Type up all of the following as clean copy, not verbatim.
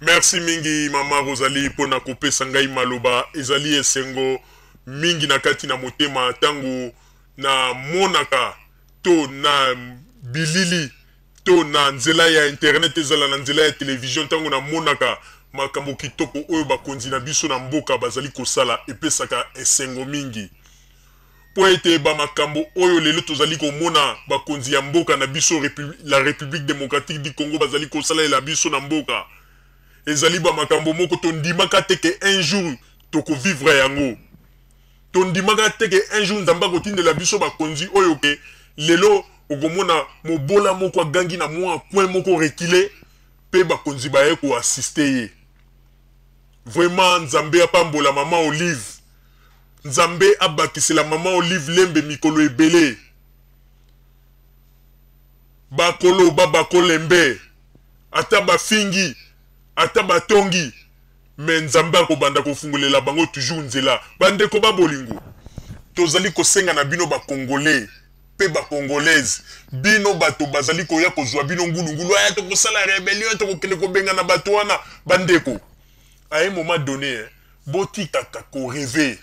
Merci mingi mama Rosalie pona kopesa ngai maloba ezali esengo mingi na kati na motema tango na monaka to na bilili to na nzela ya internet ezala na nzela ya television tango na monaka makambo kitoko oyo bakonzi na biso na mboka bazali kosala epesaka esengo mingi po ete ba makambo oyo lelo tozali komona bakonzi ya mboka na biso la République démocratique du Congo bazali kosala la biso na mboka ezali ba makambo moko tondimaka teke un jour toko vivre yango tondimaka teke un jour nzamba kotindela biso bakonzi oyo ke lelo okomona mobola moko agangi na mwa point moko reculé pe bakonzi baye ko assister ye vraiment nzambe apambola mama Olive nzambe abakisela mama Olive lembe mikolo ebele bakolo bakolembe ata bafingi ata batongi me nzambe akobanda kofungolela bango toujours nzela bandeko babolingo tozali kosenga na bino bakongolais pe bakongolaise bino bato bazali koya kozwa bino ngulungulu aya tokosala rebellion tokokende kobenga na bato wana bandeko à un moment donné botikaka koreve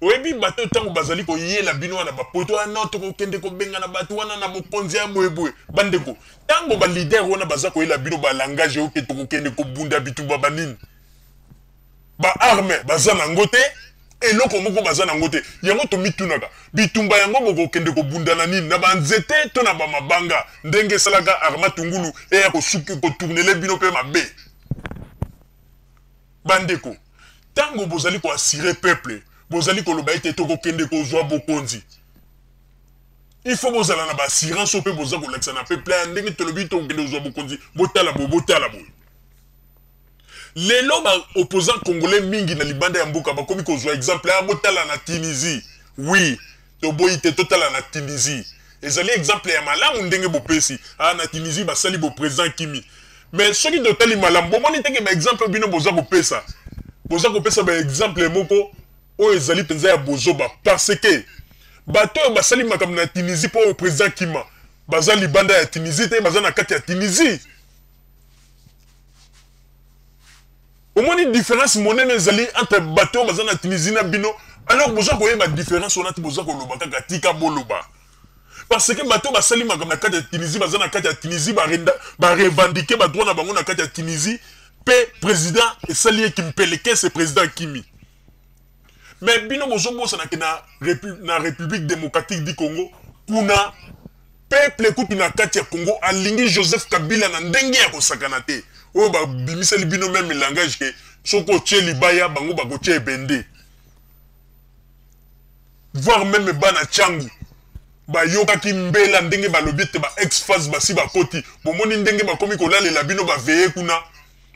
oyebi bato tango bazali koyela bino wana bapoto wana tokokende kobenga na bato wana na bokonzi ya boyeboye bandeko tango ba leader wana baza koyela bino ba langage oke tokokende kobunda bituba banini ba arme baza na ngote eloko moko baza na ngote yango to mitunaka bitumba yango bokokende kobunda na nini na banzete to na ba mabanga ndenge salaka arma tungulu ya kosuki ko tourner bino pe mabe bandeko tango bozali ko assurer peuple bozali ko loba ete tokokende ko zwa bokonzi il faut bozala na ba assurance pe bozala ko lakisa na peuple ndenge tolobi tokokende zwa bokonzi botala bo lelo ba opposant congolais mingi na libanda ya mboka bakomi ko zwa exemple ya botala na Tunisie oui to boyite totala na Tunisie ezali exemple ya malamu ndenge bopesi na Tunisie basali bo président Kimi mais ce qui totali malamu bomoni teke ba exemple bino boza kopesa ba exemple moko o ezali penza ya bozoba parce que bato basali makambo na Tunisie pour le président Kima baza libanda ya Tunisie te baza na kati ya Tunisie omoni différence monene ezali entre bato baza na Tunisie na bino alors boza koyeba différence on a ti boza koloba kaka tika boloba parce que bato basali makambo na kati ya Tunisie baza na kati ya Tunisie ba revendiquer ba droit na bango na kati ya Tunisie pe président esali Kimpeleke c'est président Kimi mais bino bozo bosa na République démocratique du Congo kuna peuple kutu na kati ya Congo alingi Joseph Kabila na ndenge ya kosakana te oyo ba bimiseli bino même langage ke soko tie libaya bango ba kotie ebende voir même bana changu ba yoka ki mbela ndenge ba lobite ba ex-phase basi ba koti bomoni ndenge ba komi kolalela bino ba veye kuna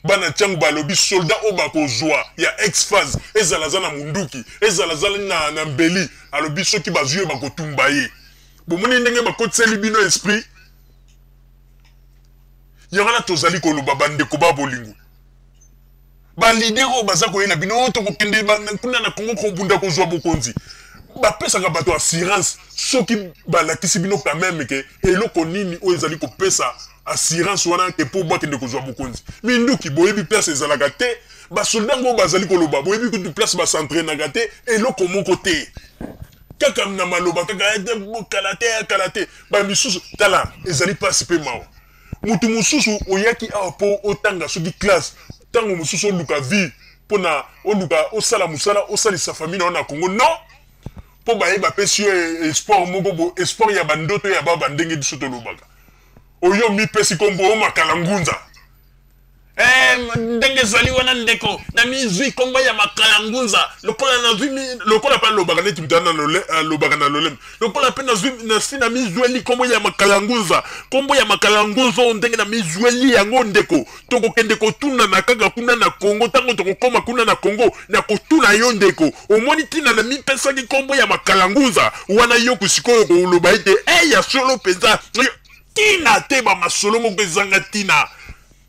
bana changu ba lobi soldat o ba kozwa ya ex-phase ezala zana munduki ezala zala na mbeli alobi soki ba zue ba kotumba ye bomoni ndenge ba kotseli bino esprit yangana tozali koloba bandeko babolingo ba leader o baza koyela bino to kokende kuna na Congo ko bunda ko zwa bokonzi ba pesa ka bato assurance soki ba lakisi bino quand même ke eloko nini o ezali ko pesa assurance wana ke pour ba kende ko zwa bokonzi minduki boyebi place ezalaka te ba soldat ngo bazali koloba boyebi ko place ba s'entraîner na te eloko moko te kaka na maloba kaka kalate ba misusu tala ezali pas pe mao mutu mususu oyaki apo otanga soki classe tango mususu oluka vie pona oluka osala musala osali sa famille na Congo non po ba yeba pesio espoir moko bo espoir ya bandoto ya baba ndenge disoto lobaka oyo mi pesi kombo o makala ngunza ndenge zali wana ndeko na mizwi kombo ya makala ngunza lokola na zwi lokola pa lobaka neti mtana lobaka na lolem lokola pe na zwi na sina mizweli kombo ya makala ngunza ndenge na mizweli yango ndeko tokokende kotuna na kaka kuna na Congo tango tokokoma kuna na Congo na kotuna yo ndeko omoni tina na mipesa ki kombo ya makala ngunza wana yo kusikoyo ko loba ite ya solo penza tina te ba masolo moko ezanga tina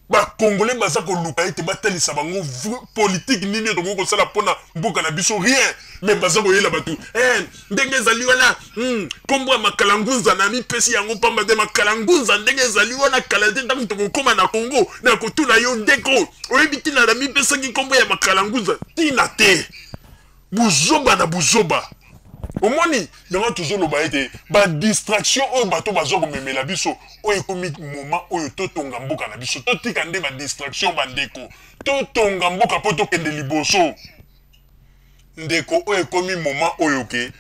ba congolais baza ko luka ete batalisa bango politique nini to ko sala pona mboka na biso rien mais baza ko yela batu ndenge ezali wana kombo ya makalangunza na mipesi yango pamba de makalangunza ndenge ezali wana kala te ntango to kokoma na Congo na kotuna yo ndeko oyebi tina na mipesa ki kombo ya makalangunza tina te buzoba na buzoba omoni yango toujours loba ete ba distraction oyo bato bazo ko memela biso oyo komi moment oyo totonga mboka na biso totika nde ba distraction bandeko totonga mboka po tokende liboso ndeko oyo komi moment oyo ke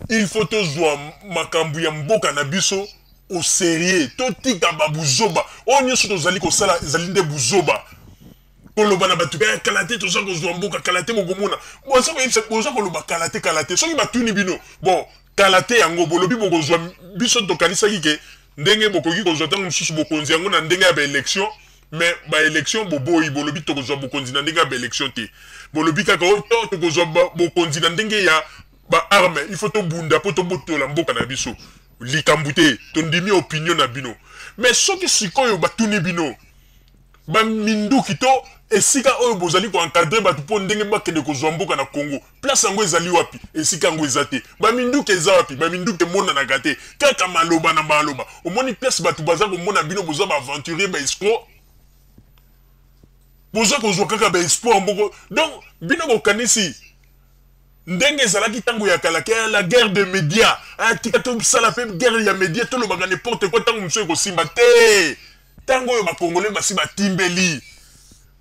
il faut tozwa makambu ya mboka na biso au sérieux totika ba buzoba oyo nyonso tozali kosala ezali nde buzoba koloba na batu ya kalate toza kozwa mboka kalate mokomona boza koloba kalate soki batuni bino bon kalate yango bolobi bokozwa biso tokanisaki ke ndenge bokoki kozwa ntango mosusu bokonzi yango na ndenge ya baélection mais baélection boboyi bolobi tokozwa bokonzi na ndenge ya baélection te bolobi kaka oto tokozwa bokonzi na ndenge ya baarme il faut tobunda mpo tobotola mboka na biso likambu te tondimi opinion na bino mais soki sikoyo batuni bino baminduki to esika oyo bozali ko encadrer batu po ndenge bakende kozwa mboka na Congo place yango ezali wapi esika yango ezate baminduki eza wapi baminduki mona na gate kaka maloba na maloba omoni place batu baza ko mona bino boza ba aventurier ba escroc boza kozwa kaka ba espoir mboko donc bino ko kanisi ndenge ezalaki tango ya kala ke la guerre de médias tika to sala pe guerre ya médias to lobaka n'importe quoi tango mso ko simba te tango yo ba congolais basi batimbeli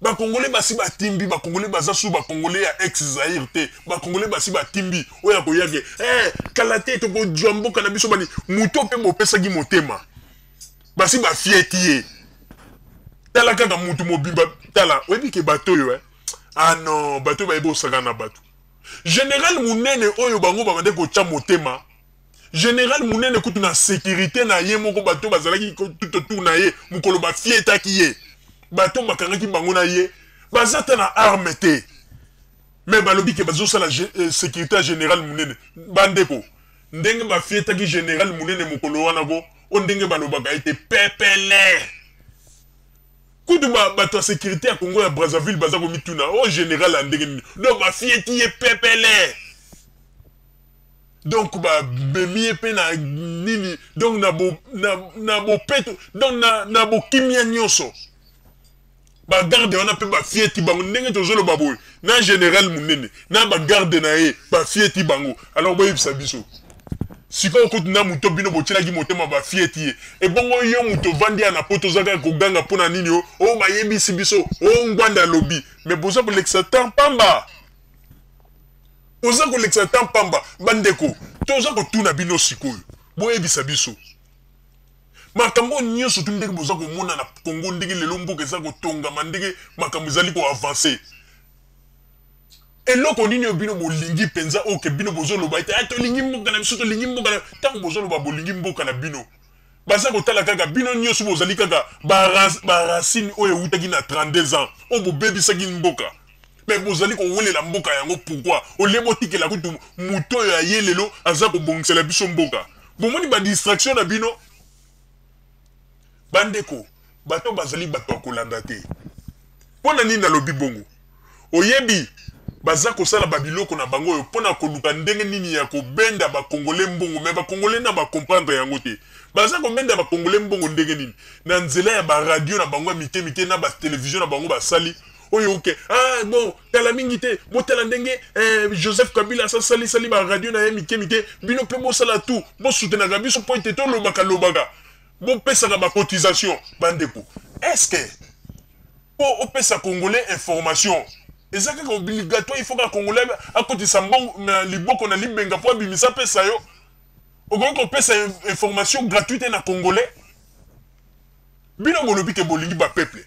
ba congolais basi batimbi ba congolais baza sous ba congolais ya ex Zaire te ba congolais basi batimbi oya ko yake kalate to ko jombo kana biso bani muto pe mo pesa gi motema basi ba fietier tala kaka mutu mobimba tala oyebi ke bato yo ah non bato ba ebo sakana bato général munene oyo bango ba mande ko cha motema général munene kutu na sécurité na ye moko bato bazalaki tout na ye mukolo ba fieta ki ye bato bakangaki bango na ye bazata na arme te mais balobi ke bazo sala sécurité général munene bandeko ndenge ba fieta ki général munene mukolo wana go o ndenge balobaka ete pepele kutu bato sécurité ya Congo ya Brazzaville baza ko mituna o général andenge donc ba fieti ye pepele donc ba bemie pe na nini donc na bo peto donc na bo kimia nyonso ba garde wana pe ba fieti bango ndenge tozolo baboy na général munene na ba garde na ye ba fieti bango alors boye bisa biso siko ko na muto bino botela ki motema ba fieti ye e bongo yo muto vandi na poto zaka ko ganga pona nini o ba yebisi biso o ngwanda lobby mais boza ko l'exatant pamba oza ko l'exatant pamba bandeko toza ko tuna bino sikoyo boye bisa biso makambo nyonso tu ndenge boza komona na Congo ndenge lelo mboka eza kotongama ndenge makambo ezali ko avancer eloko nini yo bino bolingi penza oke bino bozoloba ete tolingi mboka na biso tolingi mboka na tango bozoloba bolingi mboka na bino baza kotala kaka bino nyonso bozali kaka baracine oyo eutaki na 32 ans oyo bobebisaki mboka mais bozali kowelela mboka yango pourquoi olebotikela kutu muto oyo aye lelo aza kobongisela biso mboka bomoni badistraction na bino bandeko bato bazali bato akolanda te mpona nini nalobi bongo oyebi baza kosala babiloko na bango oyo mpona koluka ndenge nini ya kobenda bakongole mbongo me bakongole na bakomprendre yango te baza kobenda bakongole mbongo ndenge nini na nzela ya baradio na bango ya mike mike na batelevizio na bango basali oyo oke bon tala mingi te botala ndenge Joseph Kabila asasali baradio na ye mike mike bino mpe bosala tu bosutenaka biso mpo ete tolobaka bopesaka bacotisation bandeko est-ce que po opesa congolais information eza kaka obligatoire il faut que congolais akotisa mbongo na liboko na libenga po abimisa pesa yo okoki kopesa information gratuite na congolais bino bolobi ke bolingi bapeuple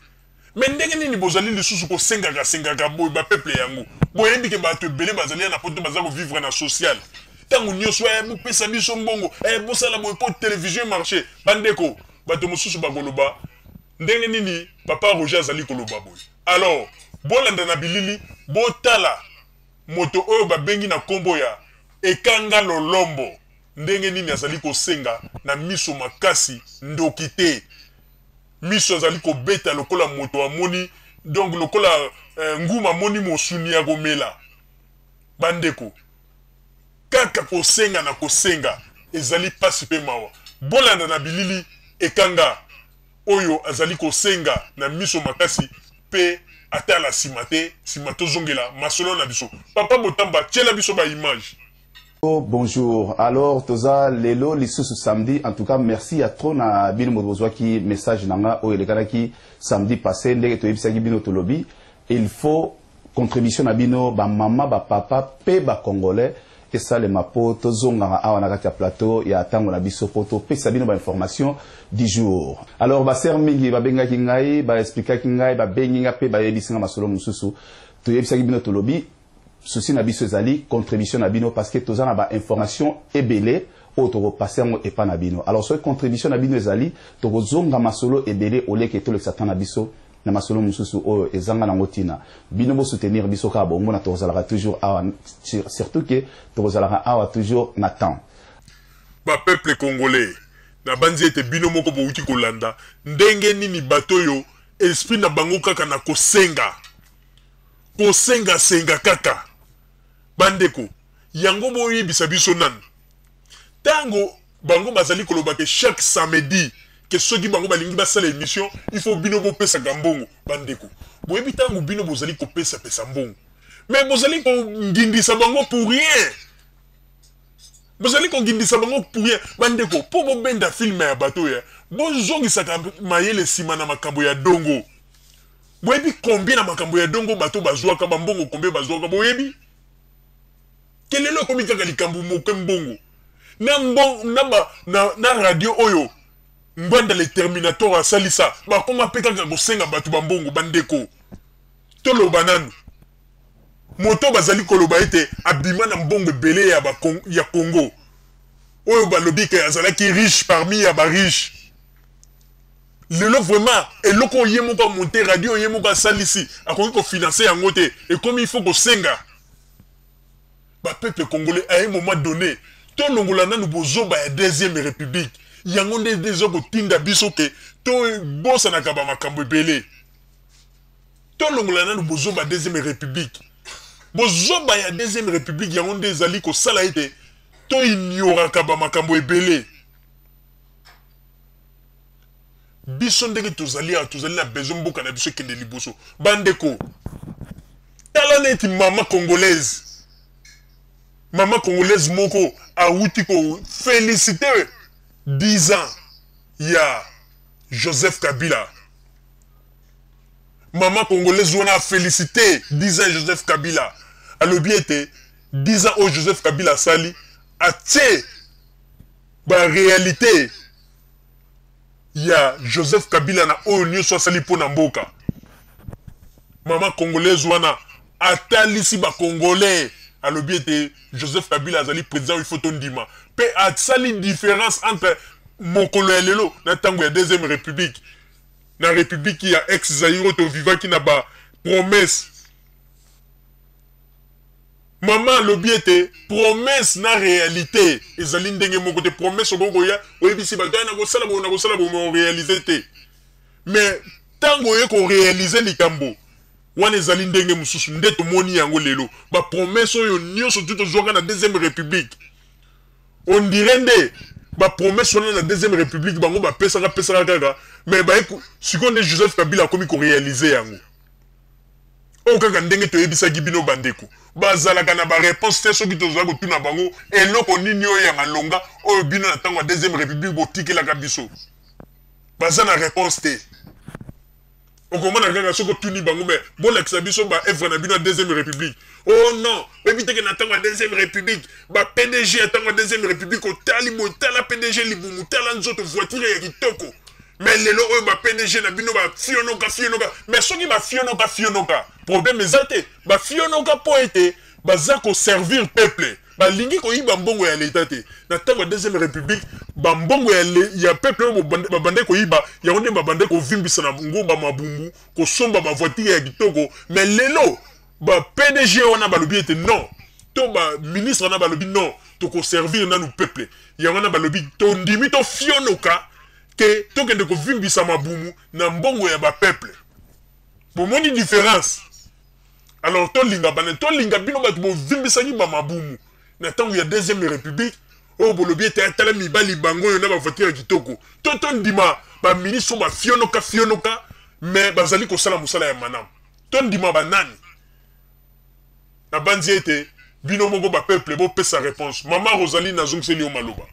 mais ndenge nini bozali lisusu kosengaka boye bapeuple yango boyebi ke bato ebele bazali na poto baza kovivre na social tango nyonso bopesa biso mbongo bosala boye po télévision marché bandeko bato mosusu bakoloba ndenge nini papa Roger azali koloba boye alors bolanda na bilili botala moto oyo babengi na kombo ya Ekanga Lolombo ndenge nini azali kosenga na miso makasi ndoki te miso azali ko beta lokola moto amoni donc lokola nguma moni mosuni ya komela bandeko kaka kosenga na kosenga ezali pasi pe mawa bolanda na bilili ekanga oyo azali kosenga na miso makasi pe atala simate simato zongela masolo na biso papa Botamba tiela biso ba image. Bonjour. Alors, Toza, Lelo, ce samedi, en tout cas, merci à trop na bino modozwa qui message nanga o elekana qui samedi passé ndenge to yebisa bino to lobby. Il faut contribution na bino ba mama ba papa pe ba congolais et ça les mapo to zonga awa na kati ya plateau ya tango na biso poto pe sabino ba information du jour. Alors ba ser mingi ba benga ki ngai ba expliquer ki ngai ba benga pe ba yebisinga masolo mususu to yebisa bino to lobby. Ceci na biso ezali contribution na bino parce que toza na ba information ebele o to passer mo epa na bino. Alors ce contribution na bino ezali to zonga masolo ebele oleke to le satan na biso na masolo mususu o ezanga na ngotina. Bino bo soutenir biso ka bongo na to zalaka toujours awa surtout que to zalaka awa toujours na temps. Ba peuple congolais na banzi ete bino moko bo uti kolanda ndenge nini bato yo esprit na bango kaka na kosenga senga kaka bandeko yango boyi bisabiso nan tango bango bazali koloba ke chaque samedi que soki bango balingi basala émission il faut bino bo pesa gambongo bandeko boyebi tango bino bozali ko pesa mbongo mais bozali ko ngindisa bango pour rien bandeko po bo benda film ya bato ya bozongisa mayele sima na makambo ya dongo boyebi combien na makambo ya dongo bato bazwaka bambongo combien bazwaka boyebi kelelo komi kaka likambo moke mbongo na radio oyo mbanda le terminator asalisa bakoma pe kaka kosenga bato bambongo bandeko toloba nanu moto bazali koloba ete abima na mbongo ebele ya Congo oyo balobi ke azalaki riche parmi ya ba riche lelo vraiment eloko ye moko monter radio ye moko salisi akoki ko financer yango te et comme il faut ko senga ba peuple congolais à un moment donné to longola nanu bozoba ya deuxième république yango nde dezoko tinda biso ke to bosa na kaba makambo ebele to longola nanu bozoba deuxième république bozoba ya deuxième république yango nde ezali ko sala ete to ignora kaba makambo ebele biso ndenge tozali na besoin mboka na biso kende liboso bandeko tala neti mama congolaise moko awuti ko féliciter 10 ans ya Joseph Kabila mama congolaise wana féliciter 10 ans Joseph Kabila alobi ete 10 ans au Joseph Kabila sali atie ba réalité ya Joseph Kabila na oyo nyonso asali mpo na mboka mama congolaise wana atalisi ba congolais alobi ete Joseph Kabila azali président il faut tondima pe asali différence entre mokolo ya lelo na tango ya deuxième république na république ya ex Zaïre to vivaki na ba promesse maman alobi ete promesse na réalité ezali ndenge moko te promesse okoko ya oyebisi bato ya na kosala bo réaliser te mais tango oye ko réaliser likambo wana ezali ndenge mususu nde tomoni yango lelo ba promesse oyo nyonso tu tozwaka na deuxième république on dirait nde ba promesse wana na deuxième république bango bapesaka kaka mais sikoyo nde Joseph Kabila akomi ko réaliser yango oyo kaka ndenge toyebisaki bino bandeko bazalaka na ba réponse te soki tozala kotuna bango eloko nini oyo ya malonga oyo bino na ntango ya deuxième république botikelaka biso baza na réponse te okomona kaka soki otuni bango me bolakisa biso ba evre na bino ya deuxième république oh non oyebi teke na ntango ya deuxième république ba PDG ya ntango ya deuxième république otali boye tala PDG libumu tala nzoto voiture ya kitoko mais lelo oyo ba PDG na bino ba fionoka mais soki ba fionoka problème eza te ba fionoka po ete baza ko servir peuple balingi koyiba mbongo ya leta te na ntango ya deuxième république bambongo ya peuple oyo babande koyiba yango nde babande kovimbisa na ngomba mabumbu kosomba bavoiture ya kitoko mais lelo ba PDG wana balobi ete non to ba ministre wana balobi non tokoservir nanu peuple yango wana balobi tondimi to fionoka que tokende kovimbisa mabumu na mbongo ya ba peuple bomoni différence. Alors tolinga bino bato bovimbisaki ba mabumu na tango ya deuxième république o bolobi ete atala mibali bango yo na ba voiture ya kitoko to ndima ba ministre ba fionoka mais bazali kosala musala ya manam to ndima banani na banzi ete bino moko ba peuple bo pesa réponse. Maman Rosalie nazongiseli yo maloba.